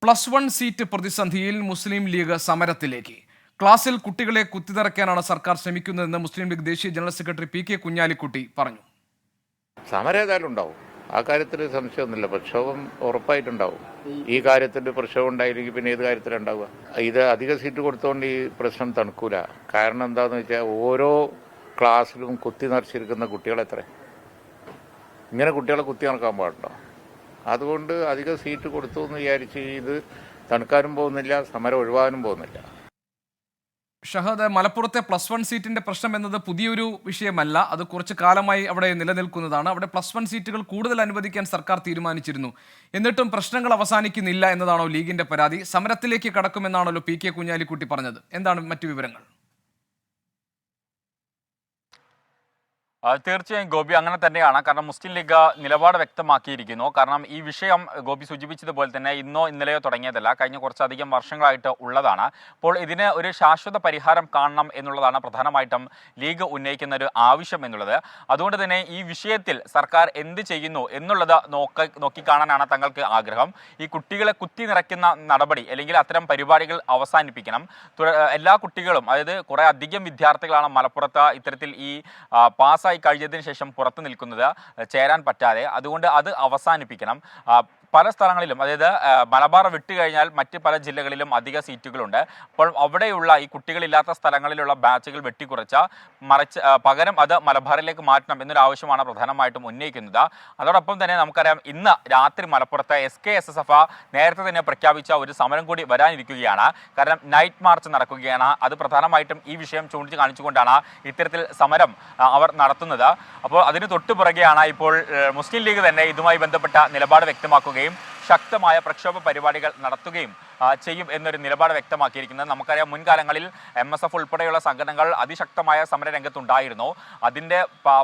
+1 seat പ്രതിസന്ധിയിൽ മുസ്ലിം league സമരത്തിലേക്ക്. ക്ലാസിൽ കുട്ടികളെ കുത്തിനിറയ്ക്കാനാണ് സർക്കാർ ശ്രമിക്കുന്നതെന്ന് മുസ്ലിം ലീഗ് ദേശീയ ജനറൽ സെക്രട്ടറി പി.കെ. കുഞ്ഞാലിക്കുട്ടി പറഞ്ഞു. സമരം ഏതായാലും ഉണ്ടാവും, ആ കാര്യത്തിൽ സംശയമൊന്നുമില്ല. പ്രക്ഷോഭം ഉറപ്പായിട്ടുണ്ടാവും. ഈ കാര്യത്തിൽ പ്രക്ഷോഭം ഉണ്ടായില്ലെങ്കിൽ പിന്നെ ഏത് കാര്യത്തിലുണ്ടാവുക? ഇത് അധിക സീറ്റ് കൊടുത്തുകൊണ്ട് ഈ പ്രശ്നം തണുക്കൂല. കാരണം എന്താണെന്ന് വെച്ചാൽ ഓരോ ക്ലാസ്സിലും കുത്തി നിറച്ചിരിക്കുന്ന കുട്ടികളെത്ര? ഇങ്ങനെ കുട്ടികളെ കുത്തി നിറക്കാൻ പാടുണ്ടോ? അതുകൊണ്ട് അധിക സീറ്റ് കൊടുത്തു എന്ന് വിചാരിച്ച് ഇത് തണുക്കാനും പോകുന്നില്ല, സമരം ഒഴിവാകാനും പോകുന്നില്ല. ഷഹദ്, മലപ്പുറത്തെ +1 സീറ്റിന്റെ പ്രശ്നം എന്നത് പുതിയൊരു വിഷയമല്ല. അത് കുറച്ച് കാലമായി അവിടെ നിലനിൽക്കുന്നതാണ്. അവിടെ +1 സീറ്റുകൾ കൂടുതൽ അനുവദിക്കാൻ സർക്കാർ തീരുമാനിച്ചിരുന്നു. എന്നിട്ടും പ്രശ്നങ്ങൾ അവസാനിക്കുന്നില്ല എന്നതാണോ ലീഗിന്റെ പരാതി? സമരത്തിലേക്ക് കടക്കുമെന്നാണല്ലോ പി.കെ. കുഞ്ഞാലിക്കുട്ടി പറഞ്ഞത്. എന്താണ് മറ്റു വിവരങ്ങൾ? തീർച്ചയായും ഗോപി, അങ്ങനെ തന്നെയാണ്. കാരണം മുസ്ലിം ലീഗ് നിലപാട് വ്യക്തമാക്കിയിരിക്കുന്നു. കാരണം ഈ വിഷയം ഗോപി സൂചിപ്പിച്ചതുപോലെ തന്നെ ഇന്നോ ഇന്നലെയോ തുടങ്ങിയതല്ല, കഴിഞ്ഞ കുറച്ചധികം വർഷങ്ങളായിട്ട് ഉള്ളതാണ്. അപ്പോൾ ഇതിന് ഒരു ശാശ്വത പരിഹാരം കാണണം എന്നുള്ളതാണ് പ്രധാനമായിട്ടും ലീഗ് ഉന്നയിക്കുന്ന ഒരു ആവശ്യം എന്നുള്ളത്. അതുകൊണ്ട് തന്നെ ഈ വിഷയത്തിൽ സർക്കാർ എന്ത് ചെയ്യുന്നു എന്നുള്ളത് നോക്കിക്കാണാനാണ് തങ്ങൾക്ക് ആഗ്രഹം. ഈ കുട്ടികളെ കുത്തി നിറയ്ക്കുന്ന നടപടി അല്ലെങ്കിൽ അത്തരം പരിപാടികൾ അവസാനിപ്പിക്കണം. എല്ലാ കുട്ടികളും, അതായത് കുറേ അധികം വിദ്യാർത്ഥികളാണ് മലപ്പുറത്ത് ഇത്തരത്തിൽ ഈ പാസ് കഴിഞ്ഞതിന് ശേഷം പുറത്തു നിൽക്കുന്നത്, ചേരാൻ പറ്റാതെ. അതുകൊണ്ട് അത് അവസാനിപ്പിക്കണം. പല സ്ഥലങ്ങളിലും, അതായത് മലബാർ വിട്ടുകഴിഞ്ഞാൽ മറ്റ് പല ജില്ലകളിലും അധിക സീറ്റുകളുണ്ട്. അപ്പോൾ അവിടെയുള്ള ഈ കുട്ടികളില്ലാത്ത സ്ഥലങ്ങളിലുള്ള ബാച്ചുകൾ വെട്ടിക്കുറച്ച് പകരം അത് മലബാറിലേക്ക് മാറ്റണം എന്നൊരു ആവശ്യമാണ് പ്രധാനമായിട്ടും ഉന്നയിക്കുന്നത്. അതോടൊപ്പം തന്നെ നമുക്കറിയാം, ഇന്ന് രാത്രി മലപ്പുറത്ത് SKSSF നേരത്തെ തന്നെ പ്രഖ്യാപിച്ച ഒരു സമരം കൂടി വരാനിരിക്കുകയാണ്. കാരണം നൈറ്റ് മാർച്ച് നടക്കുകയാണ്. അത് പ്രധാനമായിട്ടും ഈ വിഷയം കാണിച്ചുകൊണ്ടാണ് ഇത്തരത്തിൽ സമരം അവർ നടത്തുന്നത്. അപ്പോൾ അതിന് തൊട്ടുപുറകെയാണ് ഇപ്പോൾ മുസ്ലിം ലീഗ് തന്നെ ഇതുമായി ബന്ധപ്പെട്ട നിലപാട് വ്യക്തമാക്കുകയും ശക്തമായ പ്രക്ഷോഭ പരിപാടികൾ നടത്തുകയും ചെയ്യും എന്നൊരു നിലപാട് വ്യക്തമാക്കിയിരിക്കുന്നത്. നമുക്കറിയാം, മുൻകാലങ്ങളിൽ MSF ഉൾപ്പെടെയുള്ള സംഘടനകൾ അതിശക്തമായ സമരരംഗത്തുണ്ടായിരുന്നു. അതിൻ്റെ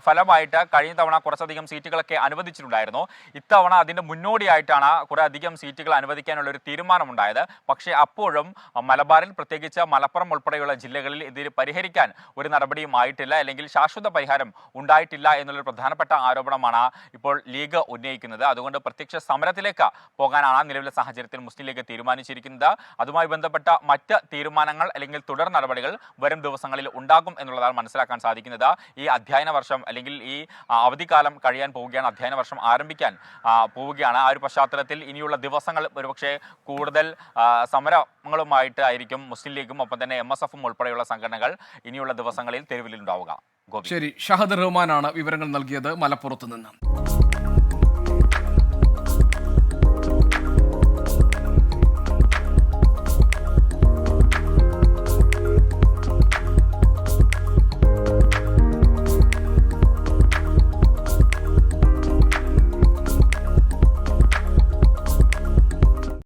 ഫലമായിട്ട് കഴിഞ്ഞ തവണ കുറച്ചധികം സീറ്റുകളൊക്കെ അനുവദിച്ചിട്ടുണ്ടായിരുന്നു. ഇത്തവണ അതിൻ്റെ മുന്നോടിയായിട്ടാണ് കുറേ അധികം സീറ്റുകൾ അനുവദിക്കാനുള്ള ഒരു തീരുമാനമുണ്ടായത്. പക്ഷേ അപ്പോഴും മലബാറിൽ, പ്രത്യേകിച്ച് മലപ്പുറം ഉൾപ്പെടെയുള്ള ജില്ലകളിൽ ഇതിൽ പരിഹരിക്കാൻ ഒരു നടപടിയും ആയിട്ടില്ല, അല്ലെങ്കിൽ ശാശ്വത പരിഹാരം ഉണ്ടായിട്ടില്ല എന്നുള്ളൊരു പ്രധാനപ്പെട്ട ആരോപണമാണ് ഇപ്പോൾ ലീഗ് ഉന്നയിക്കുന്നത്. അതുകൊണ്ട് പ്രത്യക്ഷ സമരത്തിലേക്ക് പോകാനാണ് നിലവിലെ സാഹചര്യത്തിൽ മുസ്ലിം ലീഗ് തീരുമാനിച്ചിരിക്കുന്നത്. അതുമായി ബന്ധപ്പെട്ട മറ്റ് തീരുമാനങ്ങൾ അല്ലെങ്കിൽ തുടർ നടപടികൾ വരും ദിവസങ്ങളിൽ ഉണ്ടാകും എന്നുള്ളതാണ് മനസ്സിലാക്കാൻ സാധിക്കുന്നത്. ഈ അധ്യയന വർഷം അല്ലെങ്കിൽ ഈ അവധിക്കാലം കഴിയാൻ പോവുകയാണ്, അധ്യയന വർഷം ആരംഭിക്കാൻ പോവുകയാണ്. ആ ഒരു പശ്ചാത്തലത്തിൽ ഇനിയുള്ള ദിവസങ്ങൾ ഒരുപക്ഷെ കൂടുതൽ സമരങ്ങളുമായിട്ട് ആയിരിക്കും മുസ്ലിം ലീഗും ഒപ്പം തന്നെ MSFും ഉൾപ്പെടെയുള്ള സംഘടനകൾ ഇനിയുള്ള ദിവസങ്ങളിൽ തെരുവിലുണ്ടാവുക. ശരി, ഷഹദ് റഹ്മാനാണ് വിവരങ്ങൾ നൽകിയത് മലപ്പുറത്ത് നിന്ന്.